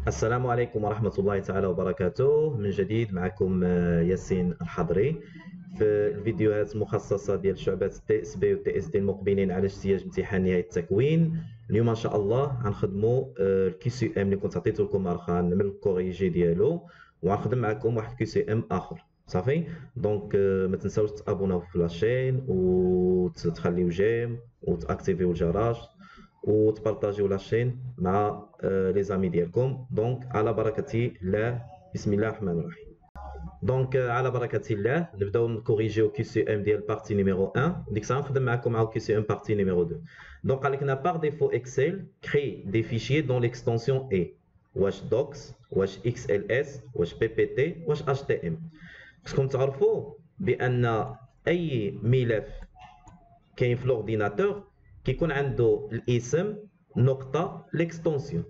السلام عليكم ورحمة الله تعالى وبركاته. من جديد معكم ياسين الحضري في الفيديوهات المخصصة ديال شعبات التي اس بي والتي اس دي المقبلين على اجتياز امتحان نهاية التكوين. اليوم ان شاء الله غنخدموا الكي سي ام اللي كنت عطيت لكم راه من الكوريجي ديالو، وغنخدم معكم واحد كي سي ام اخر صافي. دونك ما تنساوش تابوناو في لاشين وتخليو جيم وتاكتيفيو الجرس وتبارطاجيو لاشين مع لي زامي ديالكم. دونك على بركة الله، بسم الله الرحمن الرحيم. دونك على بركة الله نبداو نكوريجيو كي سي ام ديال بارتي نيميرو 1. ديك الساعه نخدم معكم مع كي سي ام بارتي نيميرو 2. دونك قال لك نا بار ديفو اكسل كري دي فيشيي دون ليكستونسيون اي، واش دوكس، واش اكس ال اس، واش بي بي تي، واش اش تي ام. خصكم تعرفوا بان اي ملف كاين في الاورديناتور كيكون عنده الاسم نقطه ليكستونسيون.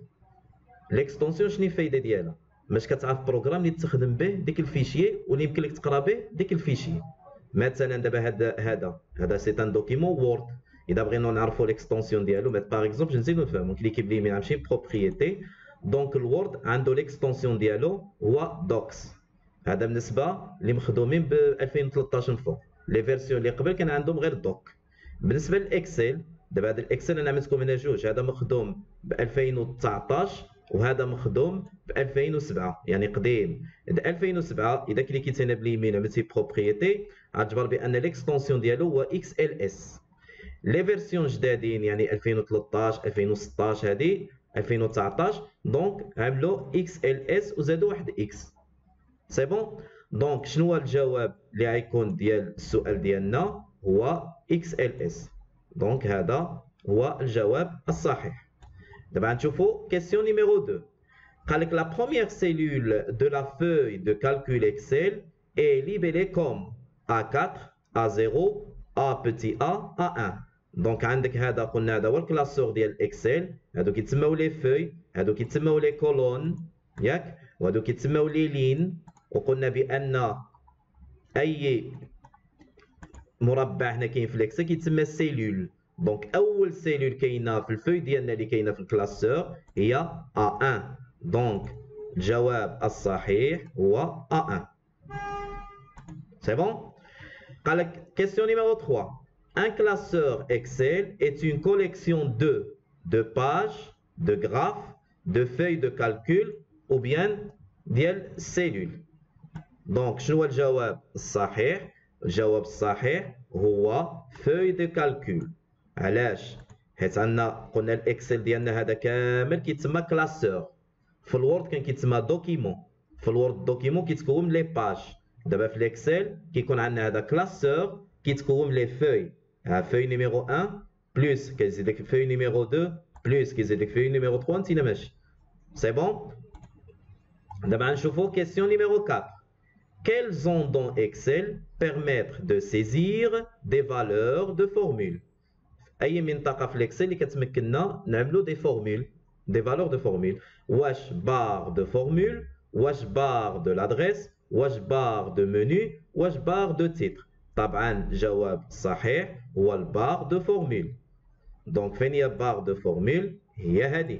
ليكستونسيون شنو الفايده ديالها؟ باش كتعرف بروغرام اللي تخدم به ديك الفيشيي واللي يمكن لك تقرا به ديك الفيشيي. مثلا دابا هذا سي ان دوكيمون وورد، اذا بغينا نعرفوا ليكستونسيون ديالو باغ اكزومبل نزيدو نفهمو كليكي بليمين نمشي بروبريتي. دونك الوورد عنده ليكستونسيون ديالو هو دوكس. هذا بالنسبه اللي مخدومين ب 2013 فوق. لي فيرسيون اللي قبل كان عندهم غير دوك. بالنسبه للاكسل دابا هذا الاكسل انا عملت لكم هنا جوج، هذا مخدوم ب 2019 وهذا مخدوم ب 2007 يعني قديم. 2007 اذا كليكيت هنا باليمين عملتي بروبريتي غتجبر بان ليكستونسيون ديالو هو اكس ال اس. لي فيرسيون جدادين يعني 2013 2016 هذه 2019 دونك عملوا اكس ال اس وزادوا واحد اكس. سي بون. دونك شنو هو الجواب اللي غيكون ديال السؤال ديالنا؟ هو اكس ال اس. دونك هذا هو الجواب الصحيح. دابا نشوفوا كيسيون نيميرو 2. قال لك لا بروميير سيلول دو لا فeuille de calcul Excel est libellée comme A4 A0 A petit a A1. دونك عندك هذا قلنا هذا هو الكلاسور ديال الاكسل، هادو كيتسموا لي فوي، هادو كيتسموا لي كولون ياك، وهادو كيتسموا لي لين. وقلنا بان اي مربع هنا كاين في الاكسل كيتسمى سيلول. دونك اول سيلول كاينه في الفوي ديالنا اللي كاينه في الكلاسور هي A1. دونك الجواب الصحيح هو A1. سي بون. قال لك كيسيون نيميرو 3. Un classeur Excel est une collection de pages, de graphes, de feuilles de calcul ou bien ديال cellules. دونك شنو هو الجواب الصحيح؟ الجواب الصحيح هو فوي دو كالكول. علاش؟ حيت عندنا قلنا الاكسل ديالنا هذا كامل كيتسمى كلاسور. في الوورد كان كيتسمى دوكيمون. في الوورد دوكيمون كيتكون من لي باج. دابا في الاكسل كيكون عندنا هذا كلاسور كيتكون من لي فوي. فوي نيميرو 1 بلس كيزيد لك فوي نيميرو 2 بلس كيزيد لك فوي نيميرو 3 نتينا ماشي. سي بون. دابا نشوفو كيسيون نيميرو 4. Quels ondes dans Excel permettent de saisir des valeurs de formules. أي منطقة في الإكسل اللي كتمكننا نعملو دي فورمول، دي فالور دو فورمول. واش بار دو فورمول، واش بار دو لادريس، واش بار دو منو، واش بار دو تيتر. طبعا الجواب الصحيح هو البار دو فورمول. دونك فين هي بار دو فورمول؟ هي هذه.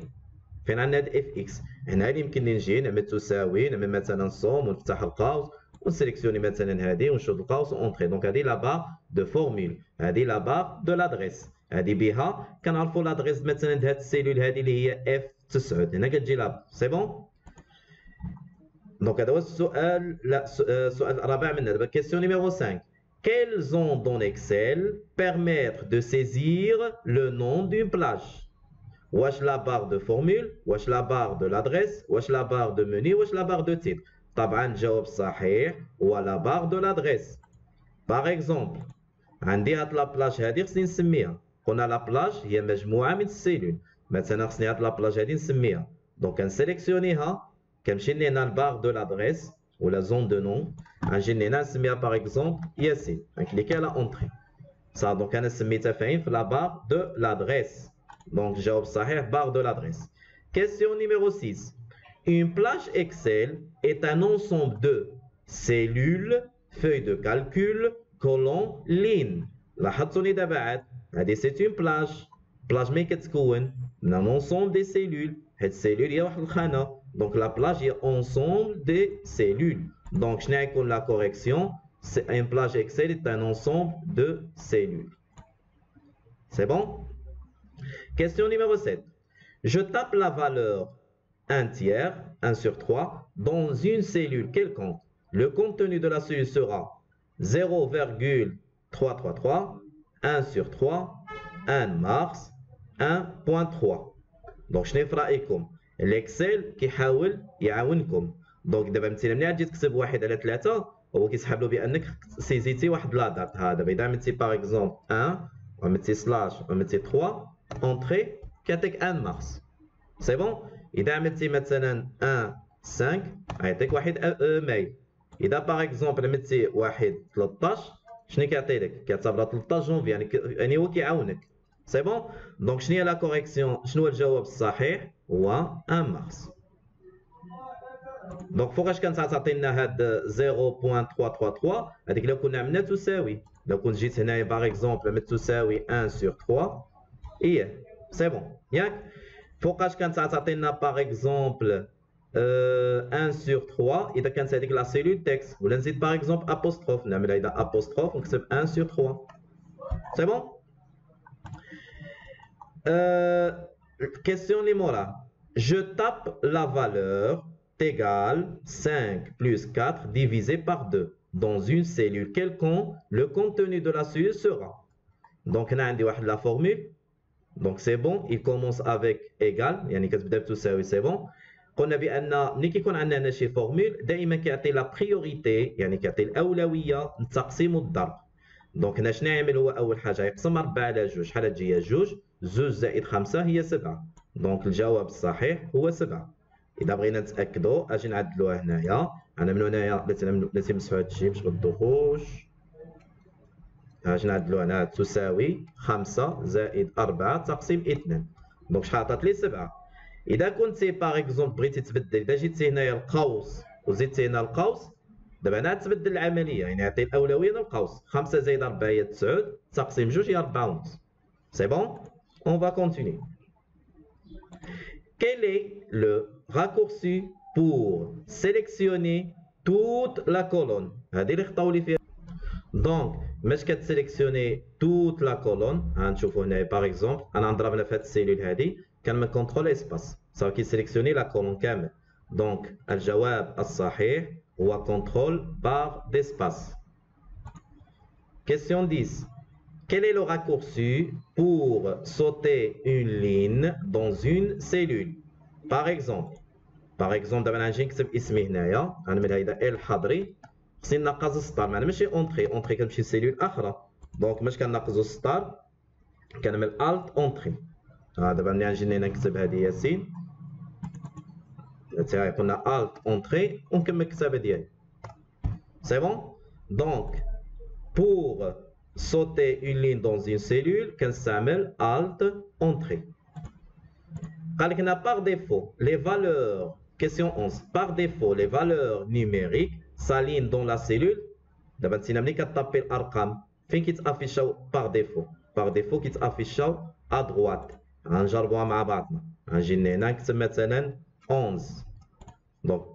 فين عندنا هاد اف اكس؟ هنا اللي يمكن نجي نعمل تساوي، نعمل مثلا صوم ونفتح القوس ونسيليكسيوني مثلا هذه ونشد القوس اونطري. دونك هذه لا بار دو فورمول، هذه لا بار دو لادريس. هذه بها كنعرفوا لادريس مثلا هاد السيلول هذه اللي هي اف 9 هنا كتجي لا. سي بون. دونك هذا هو السؤال. لا السؤال الرابع منا دابا كيسيون نيميرو 5. Quelles ondes dans Excel permettent de saisir le nom d'une plage. واش لا بار دو فورمول، واش لا بار دو لادريس، واش لا بار دو مني، واش لا بار دو تيتر. طبعا الجواب الصحيح هو لا بار دو لادريس. باغ اكزومبل عندي هاد لا بلاج هادي خصني نسميها. قلنا لا بلاج هي مجموعه من السيلول، مثلا خصني هاد لا بلاج هادي نسميها. دونك كنسيليكسيونيها كنمشي لهنا البار دو لادريس ولا زون دو نون، غنجي لهنا نسميها باغ اكزومبل ياسين، غنكليكي على اونطري. صا دونك انا سميتها فين؟ في لا بار دو لادريس. Donc, الجواب الصحيح barre de l'adresse. Question numéro 6. Une plage Excel est un ensemble de cellules, feuilles de calcul, colonnes, lignes. لاحظتوني دابا عاد هذه c'est une plage. plage ملي كتكون من un ensemble des cellules هاد السيلول هي واحد الخانة. دونك لا بلاج هي ensemble des cellules. Donc شنو غيكون لا كوريكسيون؟ Un plage Excel est un ensemble de cellules. C'est bon? Question numéro 7. Je tape la valeur 1 tiers, 1 sur 3, dans une cellule quelconque. Le contenu de la cellule sera 0,333, 1 sur 3, 1 mars, 1.3. دونك شنو في رايكم؟ الاكسل كيحاول يعاونكم. دونك دابا مثلا ملي تجي تكتب 1 على 3 هو كيسحب له بانك سيزيتي واحد لا دات. ها دابا اذا عملتي باغ اكزومبل 1 وعملتي سلاش وعملتي 3 اونتري كيعطيك 1 مارس. سي بون. اذا عملتي مثلا 1 5 غيعطيك 1 ماي. اذا باغ اكزومبل عملتي 1 13 شنو كيعطي لك؟ كيعتبرها 13 جونفي. يعني هو كيعاونك. سي بون. دونك شنو هي لا كوريكسيون؟ شنو هو الجواب الصحيح؟ هو 1 مارس. دونك فوقاش كانت تعطينا هاد 0.333 هذيك لو كنا عملنا تساوي. لو كنت جيت هنايا باغ اكزومبل عملت تساوي 1 سور 3 ايه سي بون ياك. فوقاش كانت تعطينا باغ اكزومبل 1 سور 3 اذا كانت هذيك لا سيلول تكست. ولا نزيد باغ اكزومبل ابوستروف نعملها اذا ابوستروف ونكتب 1 سور 3 سي بون. Question les mots. Je tape la valeur égale 5 plus 4 divisé par 2. Dans une cellule quelconque, le contenu de la cellule sera. Donc, on a la formule. Donc, c'est bon. Il commence avec égal. يعني كتبدا بتساوي c'est bon. قلنا بأن ملي كيكون عندنا شي فورمول دائما كيعطي لا بريوريتي يعني كيعطي الأولوية للتقسيم والضرب. دونك هنا شنو يعمل هو أول حاجة يقسم 4 على 2 شحال تجي 2 2 زائد 5 هي 7. دونك الجواب الصحيح هو 7. إذا بغينا نتأكدوا أجي نعدلوها هنايا. نعملو هنايا بلاتي نمسحو هادشي باش متدوخوش. أجي نعدلوها هنا تساوي 5 زائد 4 تقسيم 2. دونك شحال عطات لي 7. إذا كنتي باغ اكزومبل بغيتي تبدل إذا جيتي هنايا القوس وزدتي هنا القوس دابا هنا تبدل العملية يعني يعطي الأولوية للقوس. 5 زائد 4 هي 9 تقسيم 2 هي 4 ونص. سي بون. On va continuer. Quel est le raccourci pour sélectionner toute la colonne? هذه اللي خطاو لي فيها. دونك باش كتسيليكسيوني toute la colonne غنشوفوا هنايا باغ اكزومبل انا نضربنا في هاد السيلول هذه كنعمل كونترول اسباس صافي كيسيليكسيوني لا كولون كامل. دونك الجواب الصحيح هو كونترول بار d'espace. Question 10. Quel est le raccourci pour sauter une ligne dans une cellule? Par exemple دابا غنجي نكتب اسمي هنايا غنعملها اذا ال حضري خصني ناقص السطر معنا ماشي اونتري كنمشي لسيلول اخرى. دونك باش كناقصو السطر كنعمل الت اونتري. دابا ملي غنجي نكتب هذه ياسين حتى قلنا الت اونتري ونكمل الكتابه ديالي. سي بون. دونك pour sauter une ligne dans une cellule كنستعمل alt entrée. قال لك هنا par défaut les valeurs question 11 par défaut les valeurs numériques s'alignent dans la cellule. دابا نسينا ملي كطابي الارقام فين كيتافيشاو par défaut. par défaut كيتافيشاو à droite. غنجربوها مع بعضنا. غنجي هنا نكتب مثلا 11 دونك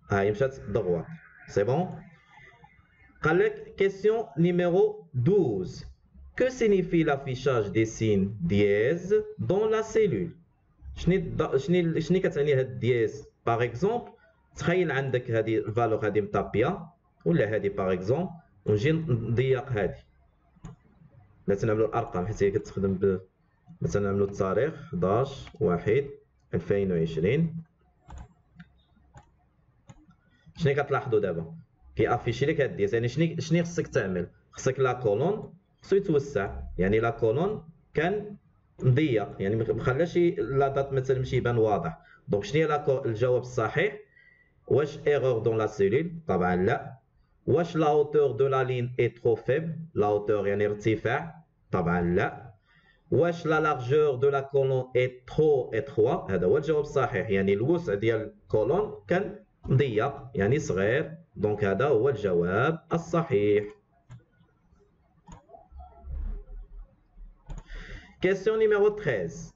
هاي مشات droite. سي بون. Question numéro 12. Que signifie l'affichage des signes dièse dans la cellule? شنو كتعني هاد الدياز؟ باغ اكزومبل تخيل عندك هذه الفالور هذه مطابيه ولا هذه باغ اكزومبل ونجي نضيق هذه. مثلا نعملوا الارقام حيت هي كتخدم مثلا نعملوا التاريخ 11 1 2020. شنو كتلاحظوا دابا؟ كيافيشي لك هاد دياز يعني شنو خصك تعمل؟ خصك لا كولون خصو يتوسع يعني لا كولون كان مضيق يعني ما خلاش لا دات مثلا ماشي يبان واضح. دونك شنو هي الجواب الصحيح؟ واش ايرور دون لا سيلول؟ طبعا لا. واش لا هوتور دو لا لين اي ترو فيبل؟ لا هوتور يعني ارتفاع؟ طبعا لا. واش لا لارجور دو لا كولون اي ترو اتروا؟ هذا هو الجواب الصحيح يعني الوسع ديال الكولون كان مضيق يعني صغير. دونك هذا هو الجواب الصحيح. Question numéro 13.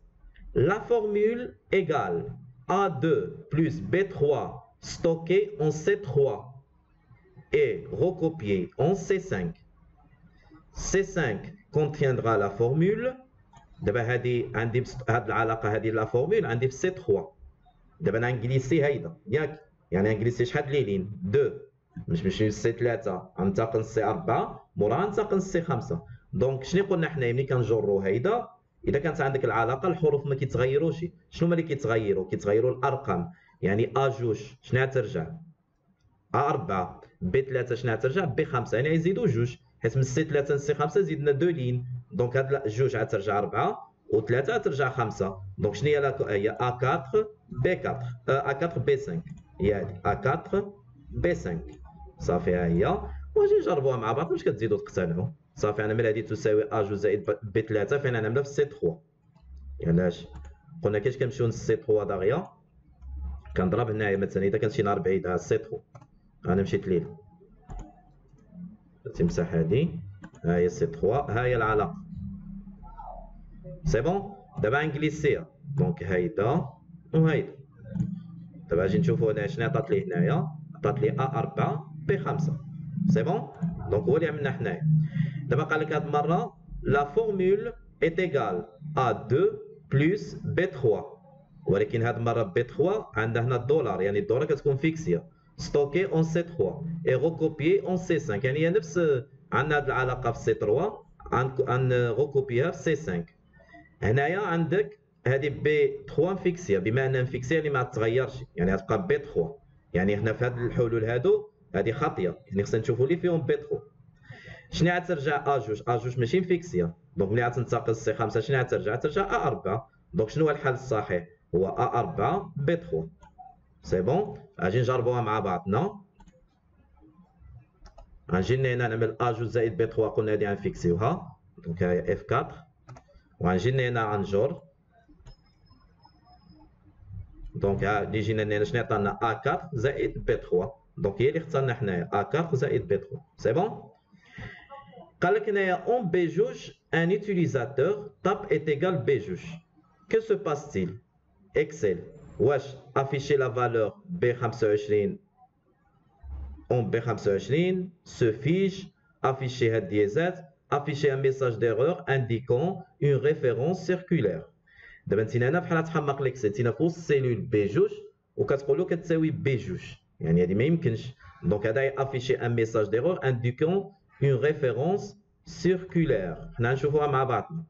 La formule égale A2 plus B3 stocké en C3 et recopié en C5. C5 contiendra la formule. دابا هذه عندي هذه العلاقه هذه لا فورمول عندي في C3. دابا انا نجليسي هيدا ياك، يعني نجليسي شحال ليلين 2 ماشي C3 غنتقن C4 موراها ننتقن C5. دونك شنو قلنا حنايا ملي كنجرو هيدا، اذا كانت عندك العلاقه الحروف ما كيتغيروش. شنو هما اللي كيتغيروا؟ كيتغيروا الارقام. يعني A2 شنو غترجع؟ A4. B3 شنو غترجع؟ B5. يعني يزيدوا جوج، حيت من C3 ل C5 زيدنا 2 لين. دونك هاد جوج غترجع 4 و3 غترجع 5. دونك شنو هي A4 B4 A4 B5. هي هادي A4 B5. صافي ها هي، ونجي نجربوها مع بعض باش كتزيدوا تقتنعوا. صافي انا ملي هادي تساوي A2 زائد B3 فين نعملها في C3. علاش قلنا كاش كنمشيو ل C3 داغيا كنضرب هنايا مثلا اذا كان شي نهار بعيد ها C3 انا مشيت ليه تمسح هادي ها هي C3 ها هي العلاقه. سي بون. دابا غنجليسيها دونك هيدا وهيدا. دابا غادي نشوفوا هنا شنو عطات لي هنايا. عطات لي A4 B5. سي بون. دونك هو اللي عملنا حنايا. دابا قال لك هاد المره لا فورمول est égale A2 plus B3. ولكن هاد المره B3 عندها هنا الدولار، يعني الدولار كتكون فيكسيه ستوكي اون C3 اي ريكوبيي اون C5. يعني هي نفس عندنا هاد العلاقه في C3 غنغوكوبيها في C5. هنايا عندك هذه B3 فيكسيه، بما انها فيكسيه يعني ما تتغيرش، يعني غتبقى B3. يعني هنا في هاد الحلول هادو هذه خاطيه، يعني خصنا نشوفوا اللي فيهم B3. شنو غترجع A2 ماشي فيكسيه. دونك ملي غتنتقل C5 شنو غترجع؟ غترجع A4. دونك شنو هو الحل الصحيح؟ هو A4 B3. سي بون. غادي نجربوها مع بعضنا. غنجي هنا نعمل A2 زائد B3 قلنا هادي غنفيكسيوها دونك هاهي F4. وغنجي هنا غنجر دونك اللي جينا هنا شنو عطانا A4 زائد B3. دونك هي اللي اخترنا حنايا A4 زائد B3. سي بون. قال لك هنايا اون B2 ان utilisateur tape est égal B2. Que se passe-t-il? Excel واش afficher la valeur B25 en B25 se fiche afficher هاد ديازات afficher un message d'erreur indiquant une référence circulaire. دابا انت هنا بحال تحمق ليكسل انت في وسط السيلول B2 وكتقول له كتساوي B2، يعني هذه ما يمكنش. دونك هذا afficher un message d'erreur indiquant une référence circulaire. حنا نشوفوها مع بعضنا.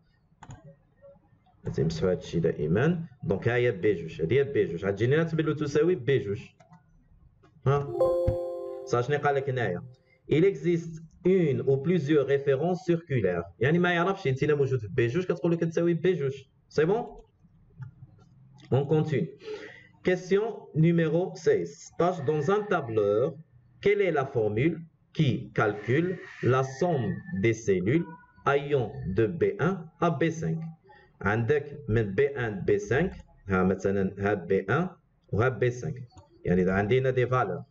نمسحوا هذا الشيء دائما. دونك ها هي B2 هذه هي B2 غتجيني تبان له تساوي B2. ها صافي شنو قال لك هنايا؟ il existe une ou plusieurs références circulaires. يعني ما يعرفش انت موجود في B2 كتقول له كتساوي B2. سي بون. On continue. Question numéro 16. Tâche dans un tableur. Quelle est la formule qui calcule la somme des cellules allant de B1 à B5. عندك من B1 B5 ها مثلا ها B1 وها B5. يعني إذا عندنا دي فالور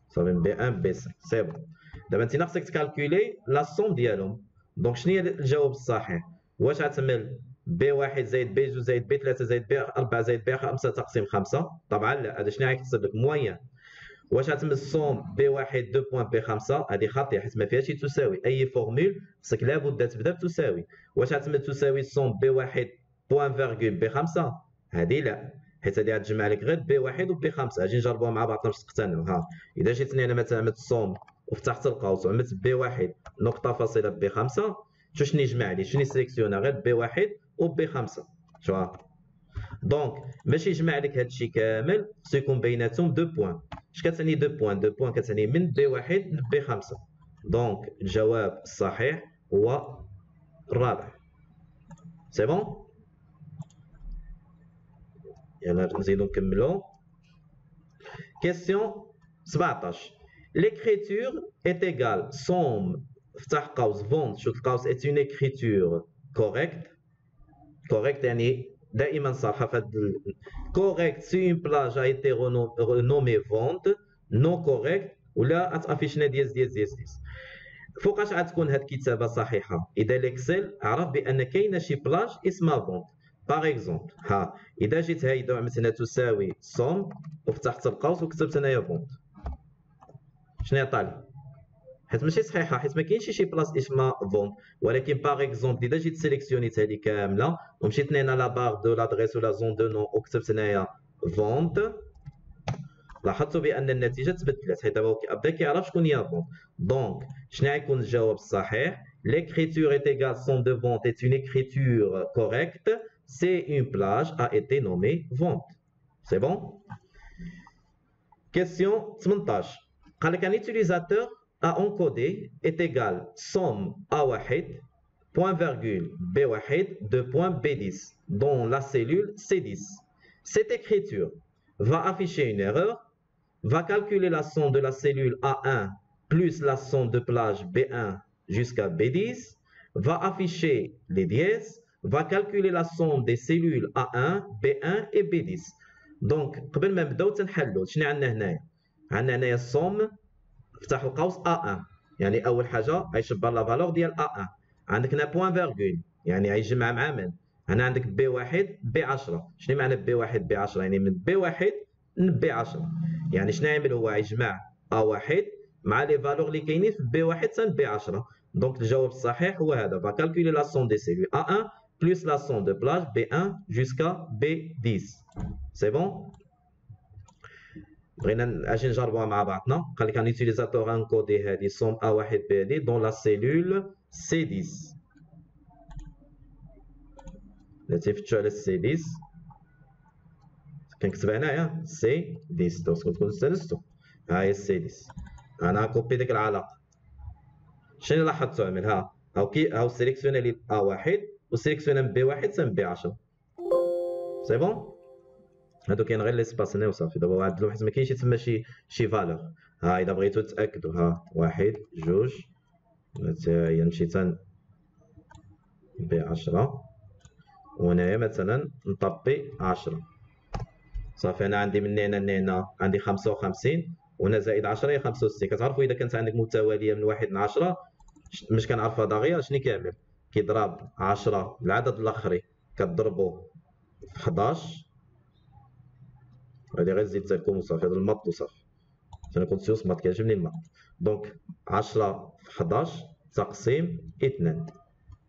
صافي من B1 B5 سي بون. دابا انت خصك تكالكولي لا سوم ديالهم. دونك شنو هي الجواب الصحيح؟ واش غتعمل B1 زائد B2 زائد B3 زائد B4 زائد B5 تقسيم 5؟ طبعا لا، هذا شنو غيحسب لك؟ موين. واش غتعمل الصوم B1 2 بوان B5؟ هذه خاطئه حيت ما فيهاش تساوي. اي فورمول خصك لابد تبدا بتساوي. واش غتعمل تساوي الصوم B1 بوان فيرغول B5؟ هذه لا، حيت هذه غتجمع لك غير B1 و B5. اجي نجربوها مع بعضنا باش تقتنعوا. ها اذا جيتني انا مثلا عملت الصوم وفتحت القوس وعملت B1 نقطه فاصله B5 شنو يجمع لي؟ شنو سيليكسيونا؟ غير B1 و B5. شوف دونك باش يجمع لك هذا الشيء كامل خصو يكون بيناتهم 2 بوان. اش كتعني 2 بوان؟ 2 بوان كتعني من B1 ل B5. دونك الجواب الصحيح هو الرابع. سي بون. يلا نزيدو نكملو. كيسيون 17. L'écriture est égale somme افتح قوس فونت شوف القوس est une écriture correcte. correct يعني دائما صح. فهاد correct si une plage a été renommée vente non correct ولا غتافيشنا ديز. فوقاش غتكون هاد الكتابه صحيحه؟ اذا الاكسل عرف بان كاينه شي بلاج اسمها فونت. باغ اكزومبل ها اذا جيت هايده وعملت هنا تساوي سوم وفتحت القوس وكتبت هنايا فونت، شنو يعطى لي؟ حيت ماشي صحيحه، حيت ما كاينش شي بلاص اسمها فونت، ولكن باغ اكزومبل اذا جيت سيليكسيونيت هذه كامله ومشيت هنا لا باغ دو لادريس ولا زون دو نون وكتبت هنايا فونت، لاحظتوا بان النتيجه تبدلت، حيت دابا بدا كيعرف شكون هي فونت. دونك شنو غيكون الجواب الصحيح؟ l'écriture est égale son de vente est une écriture correcte, c'est une plage a été nommée vente. C'est bon? Question 18. قال لك un utilisateur a encodé est égal somme A1 point virgule B1 de point B10 dans la cellule C10. Cette écriture va afficher une erreur, va calculer la somme de la cellule A1 plus la somme de plage B1 jusqu'à B10, va afficher les dièses, va calculer la somme des cellules A1, B1 et B10. Donc قبل ما نبداو تنحلوا شنو عندنا هنايا؟ عندنا هنايا الصوم افتح القوس A1 يعني اول حاجه غيشبر لا فالور ديال A1، عندك هنا بوان فيرغول يعني غيجمع مع من؟ هنا عندك B1 B10. شنو معنى B1 B10؟ يعني من B1 ل B10، يعني شنو يعمل هو؟ يجمع A1 مع لي فالور اللي كاينين في B1 حتى B10. دونك الجواب الصحيح هو هذا، va calculer la somme des cellules A1 plus la somme de plage B1 jusqu'à B10. C'est bon? بغينا اجي نجربوها مع بعضنا. قال لك ان يوتيليزاتور انكودي هذه سوم A1 B2 دون لا سيلول C10. نتفتشوا على C10 كنكتبها هنايا C10 تكونوا استانستوا. ها هي C10 انا كوبي ديك العلاقه. شنو لاحظتوا عمل؟ ها هاو سيليكسيوني لي A1 وسيليكسيوني من B1 حتى من B10. سي بون؟ هادو كاين غير ليسباس هنا وصافي. دابا عدلو حيت ما كاينش تما شي فالور. ها اذا بغيتو تاكدوا ها 1 2 حتى هي مشيت B10 وهنايا مثلا نطبي 10 صافي. انا عندي من هنا لهنا عندي 55 وهنا زائد 10 هي 65. كتعرفوا اذا كانت عندك متواليه من 1 ل 10 مش كنعرفها دغيا شنو كيعمل؟ كيضرب 10 العدد الاخري كتضربو في 11. هادي غير زيدت لكم وصافي، هذا المط وصافي. انا كنت سيوس مط كيعجبني المط. دونك 10 في 11 تقسيم 2.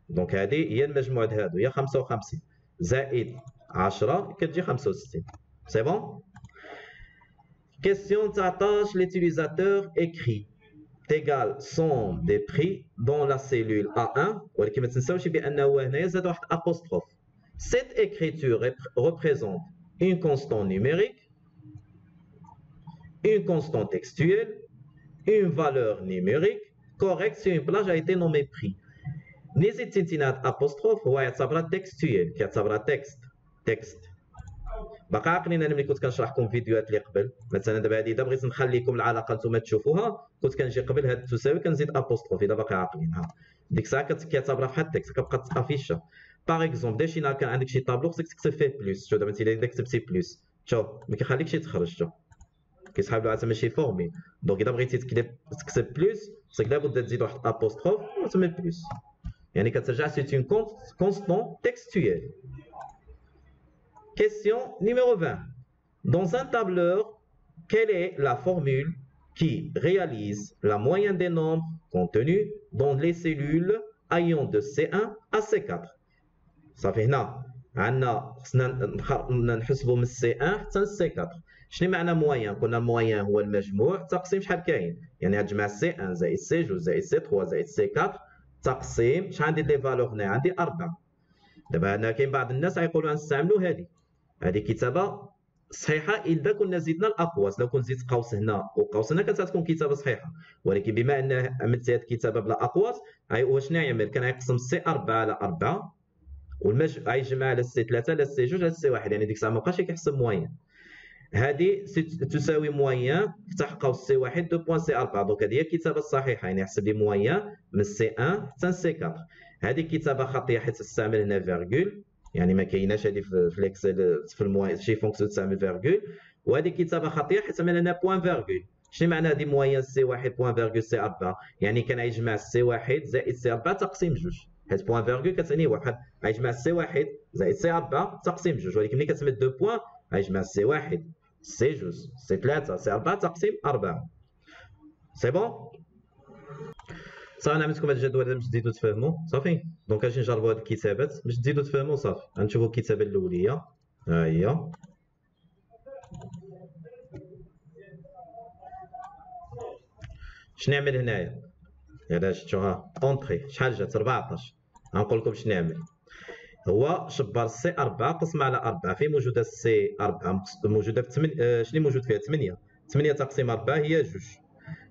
دونك هذه هي المجموع د هادو هي 55 زائد 10 كتجي 65. سي بون؟ Question 19. L'utilisateur écrit égal somme des prix dans la cellule A1 ولكن ما تنساوش بانه هنايا زاد واحد apostrophe. Cette écriture représente une constante numérique, une constante textuelle, une valeur numérique correcte si une plage a été nommée prix. نزيد تنتينات apostrophe هو يعتبرها textuel كيعتبرها text. باقا عاقلين انا ملي كنت كنشرح لكم فيديوهات اللي قبل مثلا دابا هذه اذا بغيت نخليكم العلاقه نتوما تشوفوها كنت كنجي قبل هاد تساوي كنزيد ابوستروف. اذا باقي عاقلينها ديك الساعه كيعتبرها بحال التكست كتبقى تافيشا. باغ اكزومبل داير شي نهار كان عندك شي طابلو خصك تكتب فيه بلوس. شوف دابا انت اذا كتبتي بلوس شوف ما كيخليكش تخرج. شوف كيسحب له ماشي فورمي. دونك اذا بغيتي تكتب بلوس خصك لابد تزيد واحد ابوستروف وتسمي بلوس يعني كترجع سي اون كونستون تكستويل. Question numéro 20. Dans un tableur, quelle est la formule qui réalise la moyenne des nombres contenus dans les cellules allant de C1 à C4? صافي هنا عندنا خصنا نحسبوا من C1 حتى ل C4. شنو معنى موين؟ قلنا الموين هو المجموع تقسيم شحال كاين، يعني غتجمع C1 زائد C2 زائد C3 زائد C4 تقسيم شحال عندي لي فالور هنا؟ عندي 4. دابا هنا كاين بعض الناس غيقولوا غنستعملوا هذه كتابه صحيحه اذا كنا زدنا الاقواس. لو كنت زدت قوس هنا وقوس هنا كانت تكون كتابه صحيحه، ولكن بما ان عملت هذه الكتابه بلا اقواس واش يعمل؟ كان غيقسم C4 على 4 غيجمع على C3 على C2 على C1 يعني ديك الساعه مابقاش كيحسب موين. هذه تساوي موين فتح قوس C1 2.C4. دونك هذه هي الكتابه الصحيحه يعني يحسب لي موين من C1 حتى C4. هذه كتابه خطيه حيت تستعمل هنا فيرغول يعني ما كايناش هذه في الاكسل في الموين شي فونكسيون تستعمل فيرغول. وهذه كتابه خطيه حيت عمل هنا بوان فيرغول. شنو معنى هذه موين C1 بوان فيرغول C4 يعني كان يجمع C1 زائد C4 تقسيم 2. حيت بوان فيرغول كتعني هو بحال غيجمع سي واحد زائد سي 4 تقسيم جوج، ولكن ملي كتسمي دو بوان غيجمع سي واحد سي جوج سي 3 سي 4 تقسيم 4. سي بون. صافي انا عملت لكم هاد الجدول باش تزيدوا تفهموا صافي. دونك اجي نجربوا هاد الكتابات باش تزيدوا تفهموا صافي. غنشوفوا الكتابه الاوليه ها هي. شنو نعمل هنايا؟ هذا شفتوها اونطري شحال جات 14. غنقول لكم شنو نعمل. هو شبر سي 4 قسم على 4 فين موجوده سي 4 موجوده في 8 شنو موجود فيها 8 8 تقسيم 4 هي جوج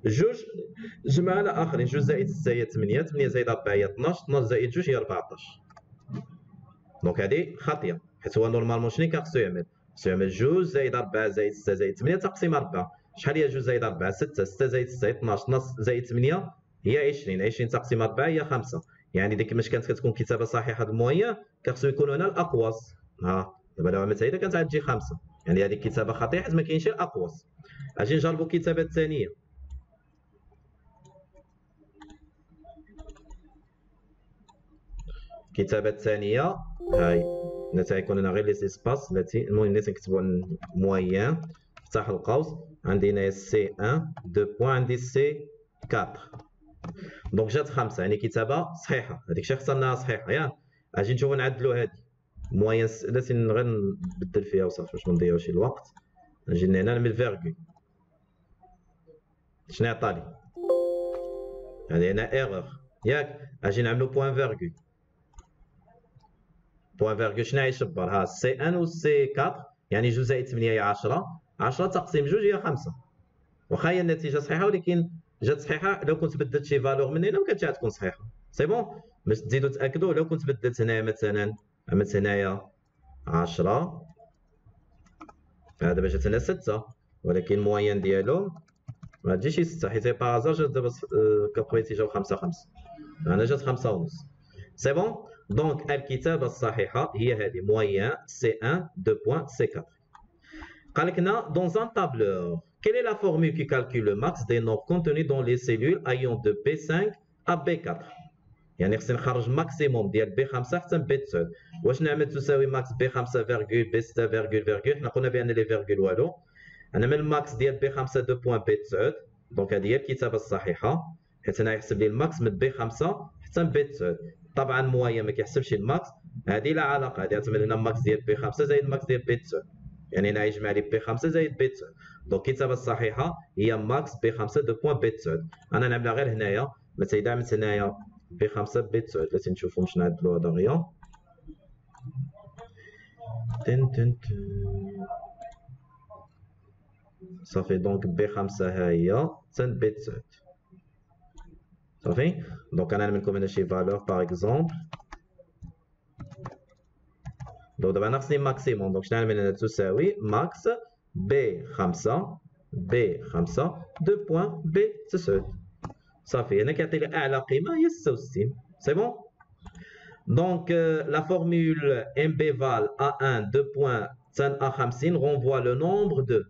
جوج جمع على اخرين 2 زائد 6 هي 8 8 زائد 4 هي 12 12 زائد 2 هي 14. دونك هذه خاطيه حيت هو نورمالمون شنو خصو يعمل؟ خصو يعمل 2 زائد 4 زائد 6 زائد 8 تقسيم 4. شحال هي 2 زائد 4 6 6 زائد 6 12 12 زائد 8 هي 20 20 تقسيم 4 هي 5. يعني ديك كيفاش كانت كتكون كتابه صحيحه الموين كخصو يكون هنا الاقواس. ها دابا لو عملت هيدا كانت غتجي 5. يعني هذه كتابه خاطئه حيت ما كاينش الاقواس. اجي نجربوا الكتابه الثانيه. الكتابه الثانيه هاي تيكون هنا غير لي سيسباس التي المهم اللي تنكتبوا موين افتح القوس عندي هنايا سي 1 2 بوان عندي سي 4. دونك جات 5 يعني كتابه صحيحه. هذيك الشيء اخترناها صحيحه ياك. اجي نشوفوا نعدلوا هذه موين درت غير نبدل فيها وصافي باش ما نضيعوش الوقت. نجي هنا نعمل فيرغول. شنو عطاني؟ هذه هنا ايرور ياك. اجي نعملوا بوان فيرغول. بوان فيرغول شنو غيشبر؟ ها سي 1 و سي 4 يعني 2 زائد 8 هي 10 10 تقسيم 2 هي 5. واخا هي النتيجه صحيحه ولكن جات صحيحه لو كنت بدلت شي فالور من هنا ما كانتش غتكون صحيحه. سي بون باش تزيدوا تاكدوا لو كنت بدلت هنايا مثلا عملت هنايا 10 دابا جات هنا 6 ولكن الموين ديالهم ما تجيش 6 حيت بازار جات دابا كبغيتي جاو 5 5 انا جات 5 ونص. سي بون. دونك الكتابه الصحيحه هي هذه موين سي 1 2 بوان سي 4. قال لك هنا dans un tableur quelle est la formule qui calcule le max des nombres contenus dans les cellules allant de B5 à B4. يعني خصني نخرج ماكسيموم ديال B5 حتى B9. واش نعمل تساوي ماكس B5 فيرغول B6 فيرغول فيرغول؟ حنا قلنا بان لي فيرغول والو. انا من الماكس ديال B5 2 بوان B9 دونك هذه هي الكتابه الصحيحه حيت هنا يحسب لي الماكس من B5 حتى B9. طبعا الموين ما كيحسبش الماكس. هذه لا علاقه هذه تعمل هنا الماكس ديال B5 زائد الماكس ديال B9 يعني هنا يجمع لي B5 زائد B9. دونك الكتابه الصحيحه هي ماكس B5 2 بوان B9. انا نعملها غير هنايا مثلا اذا عملت هنايا B5 B9 لازم نشوفوا باش نعدلوها دغيا. صافي دونك B5 ها هي حتى B9 صافي. دونك انا نعمل لكم هنا شي فالور باغ اكزومبل. دونك دابا انا خصني ماكسيموم دونك شنو نعمل هنا تساوي ماكس B5 B5 2 بوان B9 صافي. هنا كيعطي لي اعلى قيمه هي 66. سي بون. دونك لا فورمule MBval A1 2 بوان tan A50 renvoie le nombre de.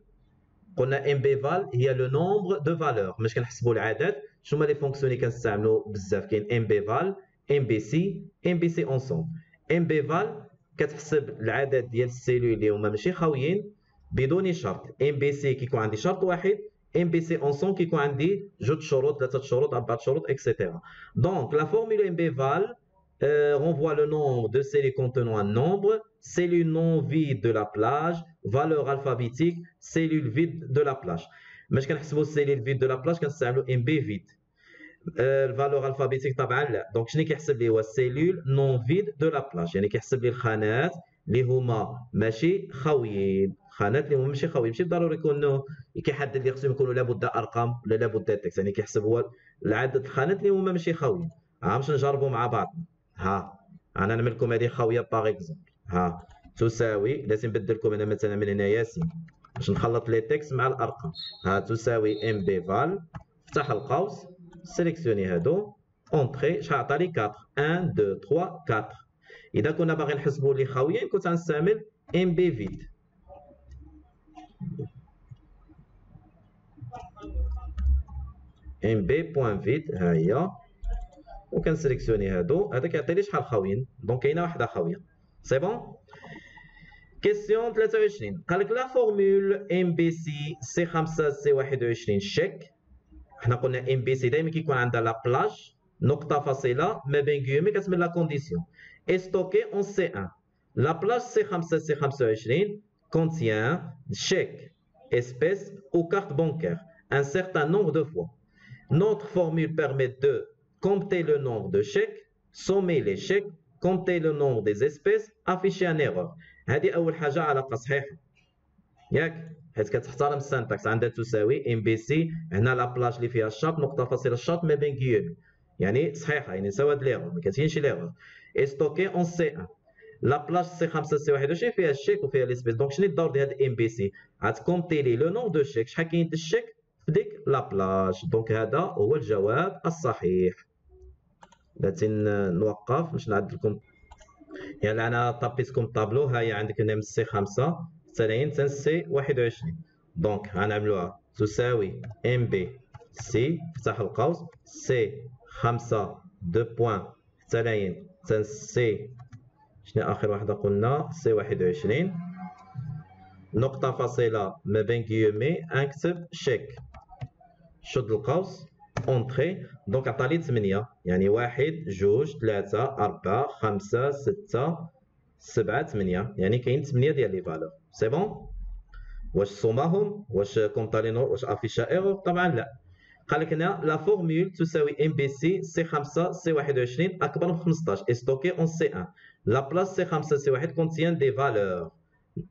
قلنا MBval هي لو نومبر دو فالور. باش كنحسبوا العدد شنو هما لي فونكسيون اللي كنستعملوا بزاف كاين MBval MBC اونسومبل. MBval كتحسب العدد ديال السيلول اللي هما ماشي خاويين بدون شرط. MBC كيكون عندي شرط واحد MBC اونسومبل كيكون عندي جوج شروط 3 شروط 4 شروط اكسيتيرا. دونك لا فورمule MBval renvoie le nombre de cellules contenant un nombre, cellules non vides de la plage, valeur alphabétique, cellules vides de la plage. باش كنحسبوا السيلول فيد دو لا بلاج كنستعملوا ام بي فيد. الفالور الفابيتيك طبعا لا. دونك شنو كيحسب لي هو السيلول نون فيد دو لا بلاج يعني كيحسب لي الخانات اللي هما ماشي خاويين. خانات اللي هما ماشي خاويين ماشي ضروري يكونوا كيحدد لي خصهم يكونوا لابد ارقام ولا لابد تكست يعني كيحسب هو العدد الخانات اللي هما ماشي خاويين. باش نجربوا مع بعض. ها انا نعمل لكم هذه خاويه باغ اكزومبل. ها تساوي لازم نبدل لكم انا مثلا من هنا ياسين باش نخلط لي تكست مع الارقام. ها تساوي ام بي فال افتح القوس سيليكسيوني هادو اونطري شحال عطاني 4 1 2 3 4. اذا كنا باغي نحسبوا لي خاويين كنت غنستعمل ام بي فيد. ام بي بوان فيد ها هي وكنسيليكسيوني هذا كيعطي لي شحال خاويين. دونك كاينه واحده خاويه. سي بون. كيسيون 23 قال لك لا فورمول ام بي سي سي 5 سي 21 شيك. حنا قلنا ام بي سي دائما كيكون عندها لا بلاج نقطه فاصله ما بين غيومي كتسمى لا كونديسيون اي ستوكي اون سي 1. لا بلاج سي 5 سي 25 contient chèque, espèce ou carte bancaire un certain nombre de fois. Notre formule permet de compter le nombre de chèques, sommer les chèques, compter le nombre des espèces, afficher un erreur. هذه أول حاجة علاقة صحيحة ياك، حيت كتحترم السانتاكس. عندها تساوي ام بي سي، هنا لا بلاج اللي فيها الشرط نقطة فاصلة الشرط ما بين كيومي، يعني صحيحة، يعني سوا هاد ليغور ما كاينش ليغور. اي ستوكي اون سي 1. لا بلاج سي 5 سي 21 فيها الشيك وفيها ليسبيس. دونك شنو الدور ديال هاد ام بي سي؟ غتكومتي لي لو نومبر دو شيك، شحال كاين د الشيك في ديك لا بلاج. دونك هذا هو الجواب الصحيح. بغيت نوقف باش نعدل لكم، يعني انا طبيت لكم الطابلو. ها هي عندك هنا من سي 5 حتى سي 21. دونك غنعملوها تساوي ام بي سي فتح القوس سي 5 2 بوان حتى سي شنو اخر واحده قلنا سي 21 نقطه فاصله ما بين كيومي نكتب شيك شد القوس اونتري. دونك عطاني 8، يعني 1 2 3 4 5 6 7 8، يعني كاين 8 ديال لي فالور. سي بون. واش صوماهم؟ واش كومطالينو؟ واش افيشا ايرور؟ طبعا لا. قال لك هنا لا فورمول تساوي ام بي سي سي 5 سي 21 اكبر من 15 et stocké en C1. La place C5 C1 contient des valeurs.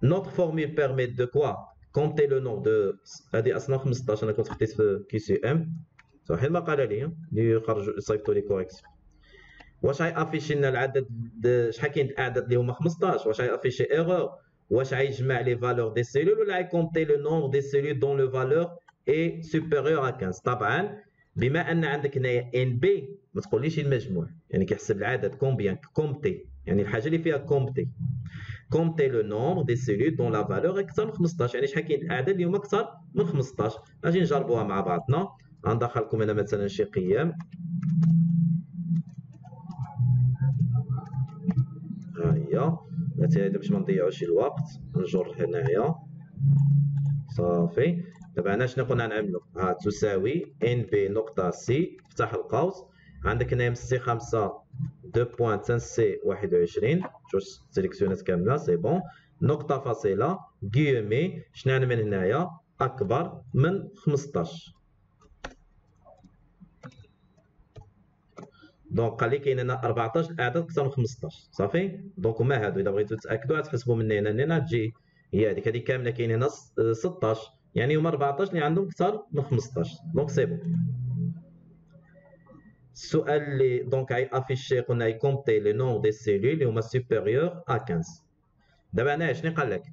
Notre formule permet de quoi? Compter le nombre de هذه اصلا 15 انا كنت خديت في كي سي ام صحيح المقاله لي اللي خرجوا يصيفطوا لي كوريكسيون. واش غيافيشي لنا العدد شحال كاين الاعداد اللي هما 15؟ واش غيافيشي ايرور؟ واش غيجمع لي فالور دي سيلول ولا غيكونتي لو نومبر دي سيلول دون لو فالور اي سوبيريور ا 15؟ طبعا بما ان عندك هنايا ان بي ما تقوليش المجموع، يعني كيحسب العدد كومبيان كومبتي، يعني الحاجه اللي فيها كومبتي كومبتي لو نومبر دي سيلول دون لا فالور اكثر من 15، يعني شحال كاين الاعداد اللي هما اكثر من 15. اجي نجربوها مع بعضنا. غندخل لكم هنا مثلا شي قيم. ها هي مثلا باش ما نضيعوش الوقت نجر هنايا صافي. دابا هنا شنو قلنا نعملو؟ ها تساوي ان بي نقطة سي فتح القوس. عندك هنايا من سي 5 2 بوان حتى سي 21 جوج سيليكسيونات كاملة سي بون نقطة فاصلة كيومي شنو نعمل هنايا؟ أكبر من 15. دونك قال لي كاين هنا 14 الاعداد اكثر من 15 صافي. دونك هما هادو الا بغيتو تاكدوا غتحسبوا من هنا لهنا تجي هي هذيك كامله كاين هنا 16، يعني هما 14 اللي عندهم اكثر من 15. دونك سي بون. السؤال اللي دونك غيافيشي قلنا يكومبتي لي نومبر دي سيلول اللي هما سوبيريور ا 15. دابا هنا شنو قال لك؟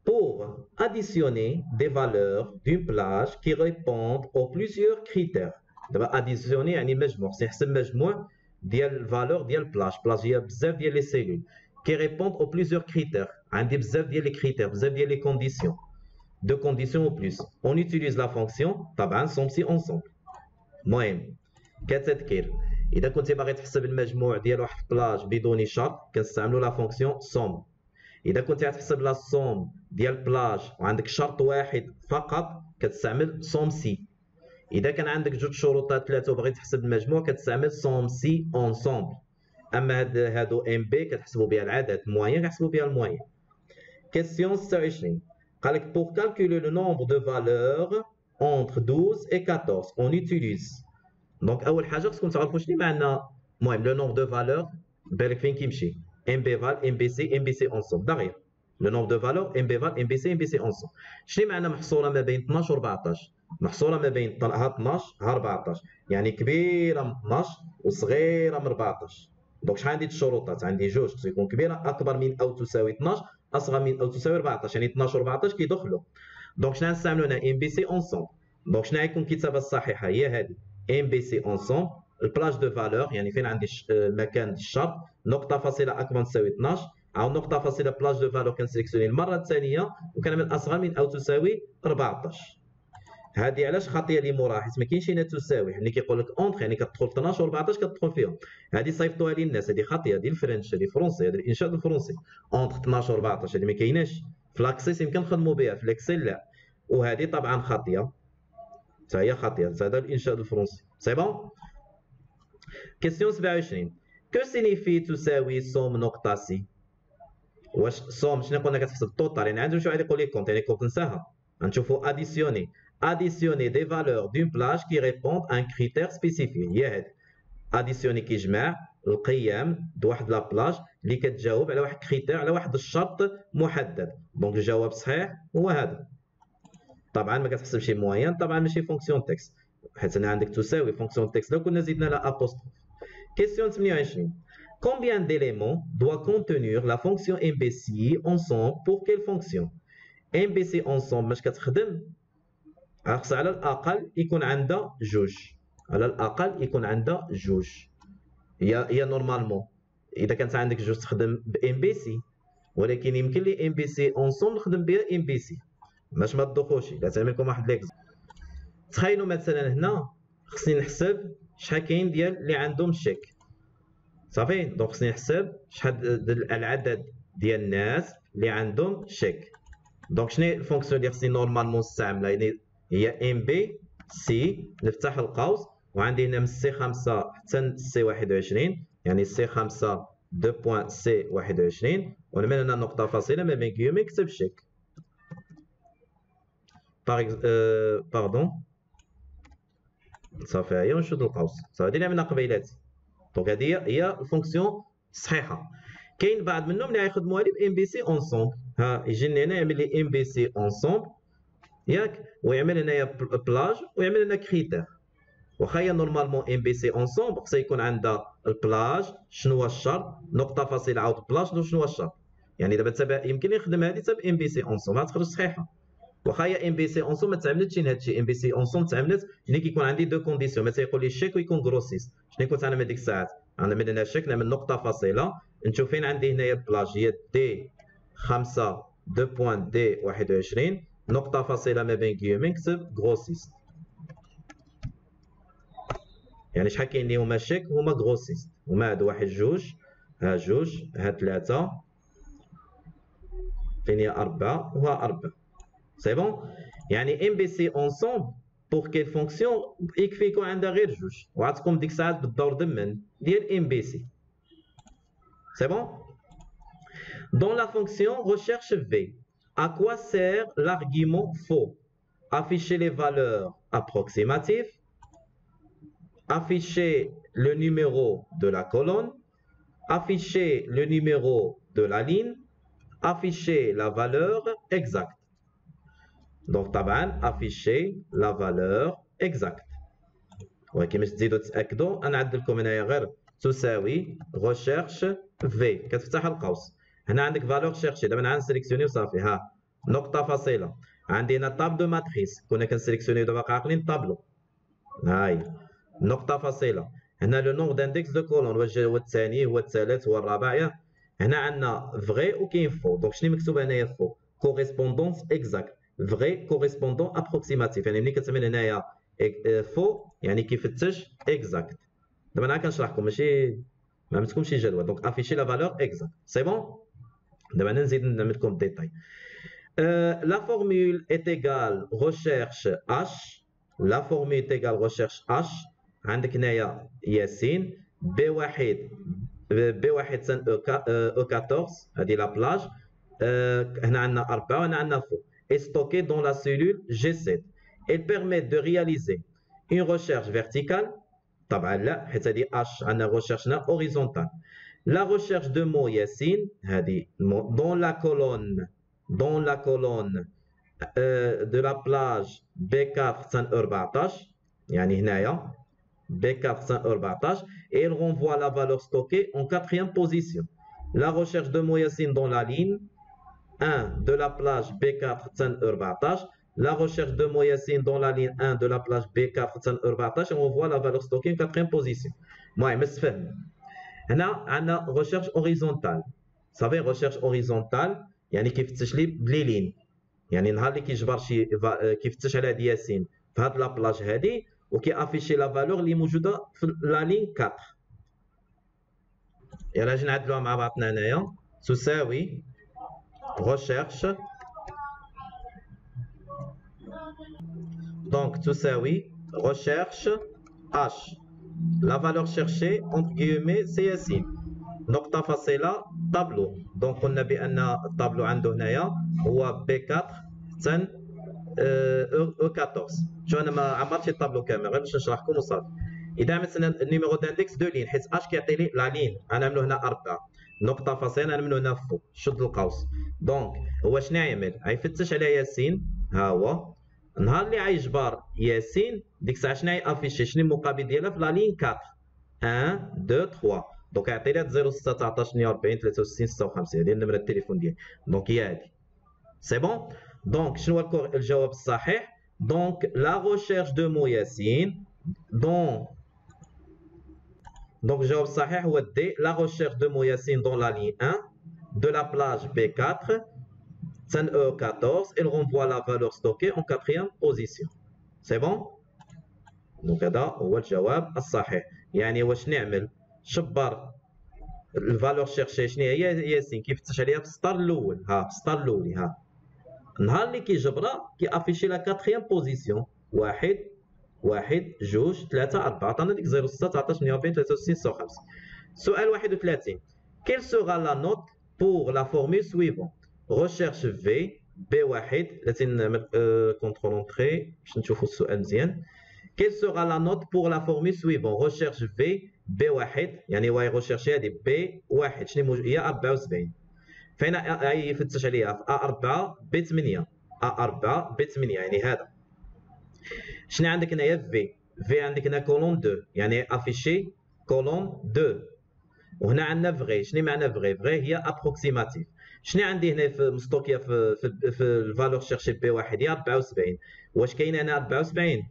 pour additionner des valeurs d'une plage qui répondent aux plusieurs critères. دابا additionner يعني مجموع، خصني نحسب مجموع ديال الفالور ديال بلاج هي بزاف ديال لي سيلول كي ريبوند او بليزيور كريتير، عندي بزاف ديال لي كريتير بزاف ديال لي كونديسيون دو كونديسيون او بلوس. اون يوتيليز لا فونكسيون طبعا سوم سي اونسومبل. المهم كتذكير اذا كنتي باغي تحسب المجموع ديال واحد بلاج بدون شرط كنستعملوا لا فونكسيون سوم. اذا كنتي غتحسب لا سوم ديال بلاج وعندك شرط واحد فقط كتستعمل سوم سي. اذا كان عندك جوج شروطات ثلاثه وبغيت تحسب المجموع كتستعمل سوم سي اونسومبل. اما هادو ام بي كتحسبوا بها العدد، موين كتحسبوا بها الموين. كيسيون 26 قال لك pour calculer le nombre de valeurs entre 12 et 14 on utilise. دونك اول حاجه خصكم تعرفوا شنو معنى المهم لو نومبر دو فالور بالك فين كيمشي ام بي فال ام بي سي اونسومبل دغيا لو نومبر دو فالور ام بي فال ام بي سي اونسومبل. شنو معنى محصوره ما بين 12 و 14؟ محصوره ما بين ها 12 ها 14، يعني كبيره من 12 وصغيره من 14. دونك شحال عندي الشروطات؟ عندي جوج، خصو يكون كبيره اكبر من او تساوي 12 اصغر من او تساوي 14، يعني 12 و 14 كيدخلوا. دونك شنو غنستعملوا هنا؟ ام بي سي اونسومبل. دونك شنو غيكون الكتابه الصحيحه؟ هي هذه ام بي سي اونسومبل البلاج دو فالور، يعني فين عندي مكان الشرط نقطه فاصله اكبر من تساوي 12 او نقطه فاصله بلاج دو فالور كنسيليكسيوني المره الثانيه وكنعمل اصغر من او تساوي 14. هذه علاش خاطيه اللي موراها، حيت ما كاينش هنا تساوي. ملي كيقول لك اونتر يعني كتدخل 12 و 14 كتدخل فيهم. هذه صيفطوها للناس، هذه خاطيه ديال الفرنش، هذه فرونسي، هذا الانشاء الفرنسي. اونتر 12 و 14 هذه ما كايناش في لاكسيس، يمكن نخدموا بها في الاكسل لا. وهذه طبعا خاطيه، حتى هي خاطيه، هذا الانشاء الفرنسي. سي بون. كيسيون 27 كو سينيفي تساوي سوم نقطه سي. واش سوم شنو قلنا كتحسب التوتال، يعني عندهم شي واحد يقول لي كونت، يعني كونت نساها. غنشوفوا additionner des valeurs d'une plage qui répondent à un critère spécifique. هي هذه additionner كيجمع القيم د واحد لا بلاج اللي كتجاوب على واحد كريتير، على واحد الشرط محدد. دونك الجواب صحيح هو هذا. طبعا ما كتحسبش شي موين، طبعا ماشي فونكسيون تكست، حيت انا عندك تساوي فونكسيون تكست لو كنا زدنا لا ابوستروف. كيسيون 28 combien d'éléments doit contenir la fonction MBC ensemble pour quelle fonction. MBC ensemble باش كتخدم خص على الاقل يكون عندها جوج، على الاقل يكون عندها جوج. هي نورمالمون اذا كانت عندك جوج تخدم ب MBC، ولكن يمكن لي MBC ensemble نخدم بها MBC باش ما تدوخوش. لا تعمل لكم واحد ليكز. تخيلوا مثلا هنا خصني نحسب شحال كاين ديال اللي عندهم شيك، صافي. دونك خصني نحسب شحال العدد ديال الناس اللي عندهم شيك. دونك شنو الفونكسيون اللي خصني نورمالمون نستعملها؟ يعني هي ام بي سي، نفتح القوس وعندي هنا من سي 5 حتى سي 21، يعني سي 5 2 بوان سي 21، ونعمل هنا نقطه فاصله ما بين كيومي نكتب شيك. باردون صافي، هي ونشد القوس. صافي هذه اللي عملنا قبيلات. دونك هذه هي الفونكسيون الصحيحه. كاين بعض منهم اللي غيخدموها لي بام بي سي اونسومبل. ها يجيني هنا يعمل لي ام بي سي اونسومبل ياك، ويعمل هنايا بلاج ويعمل هنا كريتير. واخا هي نورمالمون ام بي سي اونسومبل خصها يكون عندها البلاج شنو هو الشرط، نقطه فاصله عاود بلاج شنو هو الشرط. يعني دابا تبع يمكن يخدم هذه حتى بام بي سي اونسومبل غتخرج صحيحه. واخا هي ام بي سي اونسومبل ما تعملتش هادشي. ام بي سي اونسومبل تعملت ملي كيكون عندي دو كونديسيون، مثلا يقول لي الشيك ويكون غروسيس. شنو كنت انا هذيك الساعات غنعمل هنا الشيك، نعمل نقطه فاصله، نشوف فين عندي هنايا البلاج هي دي 5 2 بوان دي 21، نقطه فاصله ما بين كيومين نكتب غروسيس. يعني شحال كاين اللي هما شيك هما غروسيست، هما هادو واحد جوج، ها جوج، ها ثلاثه، فين هي أربعة وها أربعة. سي بون. يعني ام بي سي اونسومبل بور كيل فونكسيون يكفي يكون عندها غير جوج، وغتقوم ديك الساعات بالدور ضمن ديال ام بي سي. سي بون. Dans la fonction recherche V, à quoi sert l'argument faux? Afficher les valeurs approximatives, afficher le numéro de la colonne, afficher le numéro de la ligne, afficher la valeur exacte. Donc طبعا afficher la valeur exacte. ولكن باش تزيدوا تاكدوا انا عدل لكم هنايا غير تساوي recherche V، كتفتح القوس. هنا عندك فالور شيرشي، دابا انا غنسيليكسيوني وصافي. ها نقطه فاصله، عندي هنا طاب دو ماتريس، كنا كنسيليكسيونيو دابا عاقلين طابلو. هاي نقطه فاصله. هنا لو نومبر داندكس دو كولون، واش هو الثاني هو الثالث هو الرابع ياك. هنا عندنا فغي وكاين فو. دونك شنو مكتوب هنايا فو؟ كوريسبوندونس اكزاكت، فغي كوريسبوندون ابروكسيماتيف. يعني ملي كتعمل هنايا فو يعني كيفتش اكزاكت. دابا انا كنشرح لكم ماشي ما عملتكمش شي جدول. دونك افيشي لا فالور اكزاكت. سي بون. دابا انا نزيد نعمل لكم الديتاي. La formule est égale recherche H. La formule est égale recherche H. عندك هنايا ياسين B1 B1 سن E14 هذه لا بلاج. هنا عندنا 4 وهنا عندنا فو. est stocké dans la cellule G7. Elle permet de réaliser une recherche verticale. طبعا لا، حيت هذه H عندنا recherche horizontale. La recherche de mots Yassine, dans la colonne de la plage B4 14, يعني هنايا B4 14, et elle renvoie la valeur stockée en quatrième position. La recherche de mots Yassine dans la ligne 1 de la plage B4 14, la recherche de mots Yassine dans la ligne 1 de la plage B4 14, et on renvoie la valeur stockée en quatrième position. Moi, je me fais. هنا عندنا recherche horizontale. صافي recherche horizontale يعني كيفتش لي بلي لين، يعني نهار اللي كيجبر شي كيفتش على هاد ياسين في هاد لابلاج هادي وكي افيشي لا فالور اللي موجوده في لا لين 4. يلا اجي نعدلوها مع بعضنا هنايا. تساوي recherche donc تساوي recherche h la valeur cherchée entre guillemets c'est Yassine نقطة فاصلة طابلو. دونك قلنا بأن الطابلو عنده هنايا هو B4 حتى E14. شو أنا ما عمرتش الطابلو كامل غير باش نشرح لكم وصافي. إذا مثلا النيميرو داندكس دو لين حيت اش كيعطي لي لا لين أنا نعملو هنا 4 نقطة فاصلة نعملو هنا فوق شد القوس. دونك هو شنو يعمل؟ غيفتش على ياسين ها هو نهار اللي غيجبر ياسين ديك الساعة شنو غيافيشي شنو المقابل ديالها في لا لين 4 1 2 3. دونك يعطي لي 06 19 48 63 56 هذه النمرة التليفون ديالي. دونك هي هذه سي بون. دونك شنو هو الجواب الصحيح؟ دونك لا ريشيرش دو مو ياسين دونك الجواب الصحيح هو دي لا ريشيرش دو مو ياسين دون لا لين 1 de la plage B4 تن E14 il renvoie la valeur stockée en quatrième position. سي بون. دونك هذا هو الجواب الصحيح. يعني واش نعمل؟ شبر الفالور شيرشي شنو هي ياسين كيفتش عليها في السطر الاول ها في السطر الاولي ها نهار اللي كيجبرها كيافيشي لا كاتريام بوزيسيون 1 1 2 3 4 عطانا ديك 06 19 48 63 56. سؤال 31 quelle sera la note pour la formule suivante recherche V B1 التي نعمل كونترول اونتري باش نشوفوا السؤال مزيان. quelle sera la note pour la formule suivante recherche V B1 يعني هو يغوشيرشي هذه B1 شنو هي 74 فين يفتش عليها في A4 B8 A4 B8 يعني هذا. شنو عندك هنايا في عندك هنا كولون 2 يعني افيشي كولون 2 وهنا عندنا فغي. شنو معنى فغي هي ابروكسيماتيف. شنو عندي هنا في مستوكيه في الفالور شيرشي بي 1 هي 74. واش كاين هنا 74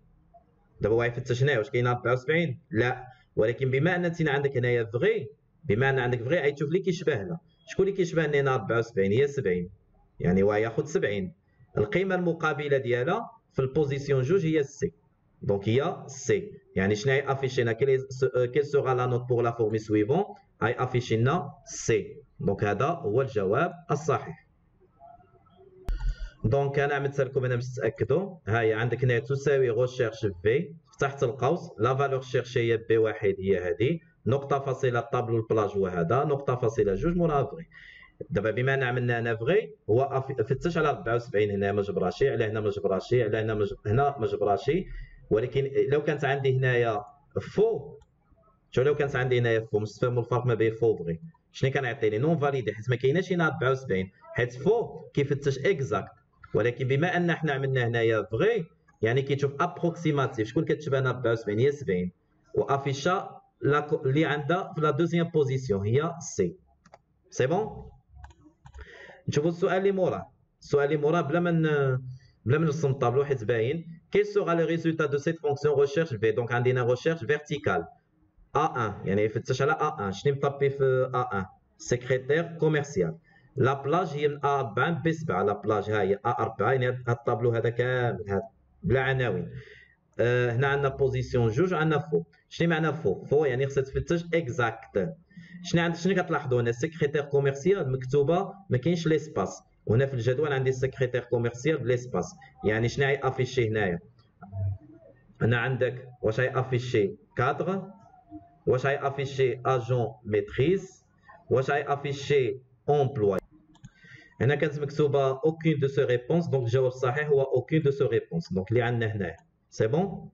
دابا هو يفتش هنا واش كاين 74 لا ولكن بما ان انت عندك هنايا فغي بما ان عندك فغي غيشوف لي كيشبه لها. شكون اللي كيشبه لنا هنا 74 هي 70 يعني هو ياخذ 70 القيمه المقابله ديالها في البوزيسيون جوج هي سي. دونك هي سي يعني شنو هي افيشينا كيل سوغا لا نوت بور لا فورمي سويفون هاي افيشينا سي. دونك هذا هو الجواب الصحيح. دونك انا عملت لكم انا باش تاكدوا هاي عندك هنا تساوي ريشيرش في فتحت القوس لا فالور شيرشي هي بي 1 هي هذه نقطه فاصله طابلو البلاج هو هذا نقطه فاصله جوج موراها فغي. دابا بما ان عملنا هنا فغي هو فتش على 74 هنا ما جبراشي على هنا ما جبراشي على هنا هنا ما جبراشي ولكن لو كانت عندي هنايا فو شو لو كانت عندي هنايا فو مستفهموا الفرق ما بين فو وفغي شنو كان يعطيني نون فاليدي حيت ما كايناش هنا 74 حيت فو كيفتش اكزاكت ولكن بما ان حنا عملنا هنايا فغي يعني كيتشوف ابروكسيماتيف شكون كتشبه 74 هي 70 وافيشا اللي عندها في لا دوزيام بوزيسيون هي سي. سي بون. نشوفوا السؤال اللي موراه. السؤال اللي موراه بلا ما نرسم الطابلو حيت باين. quel sera le résultat de cette fonction recherche V donc عندنا recherche verticale A1 يعني يفتش على A1 شنو مطبي في A1 secrétaire commercial. لا بلاج هي من A4 ب 7 لا بلاج ها هي A4 يعني هذا الطابلو هذا كامل هذا بلا عناوين. هنا عندنا بوزيسيون جوج عندنا فو. شنو معنى فو يعني خصها تفتش اكزاكت. شنو كتلاحظوا هنا سكرتير كوميرسيال مكتوبه ما كاينش ليسباس وهنا في الجدول عندي سكرتير كوميرسيال بليسباس يعني شنو هي افيشي هنايا هنا عندك واش هي افيشي كادر واش هي افيشي اجون ميتريز واش هي افيشي امبلوي. هنا كانت مكتوبه اوكين دو سو ريبونس دونك الجواب الصحيح هو اوكين دو سو ريبونس دونك اللي عندنا هنايا سي بون.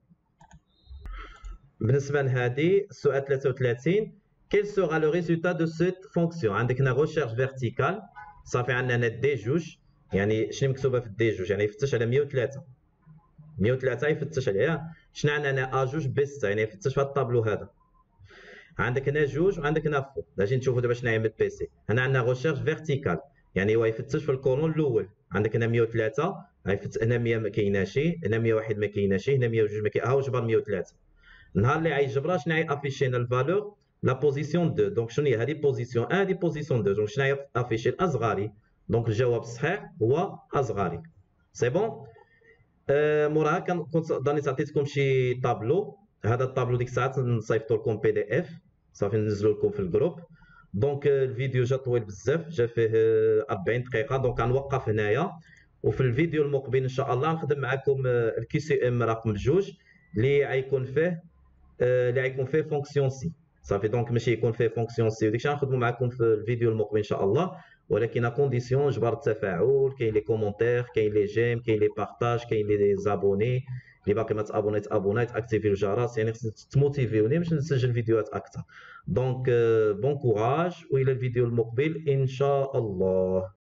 بالنسبه لهذه السؤال 33 quel sera le résultat de cette fonction عندك هنا recherche verticale صافي عندنا هنا دي جوج يعني شنو مكتوبه في دي جوج يعني يفتش على 103 يفتش عليها. شنو عندنا هنا ا جوج بي 6 يعني يفتش في هذا الطابلو هذا. عندك هنا جوج وعندك هنا فوق اجي نشوفوا دابا شنو يعمل بي سي. هنا عندنا recherche verticale يعني هو يفتش في الكولون الاول عندك هنا 103 هنا 100 ما كايناش هنا 101 ما كايناش هنا 102 ما كاين ها هو جبر 103. نهار اللي غيجبرها شنو غيافيشينا الفالور لا بوزيسيون 2 دونك شنو هي هذه بوزيسيون 1 هذه بوزيسيون 2 دونك شنو هي افيشي الاصغري دونك الجواب الصحيح هو اصغري. سي بون. موراها كنت ضاني عطيتكم شي طابلو. هذا الطابلو ديك الساعات نصيفطو لكم بي دي اف، صافي ننزلو لكم في الجروب. دونك الفيديو جا طويل بزاف، جا فيه 40 دقيقه، دونك غنوقف هنايا. وفي الفيديو المقبل ان شاء الله نخدم معكم الكي سي ام رقم 2 اللي غيكون فيه فونكسيون سي. صافي دونك ماشي يكون فيه فونكسيون سي وديك الشيء غنخدموا معكم في الفيديو المقبل ان شاء الله، ولكن كونديسيون جبر التفاعل، كاين لي كومونتير، كاين لي جيم، كاين لي بارطاج، كاين لي زابوني اللي باقي ما تابوني تاكتيفي الجرس، يعني خصك تموتيفيوني باش نسجل فيديوهات اكثر. دونك بون كوراج، والى الفيديو المقبل ان شاء الله.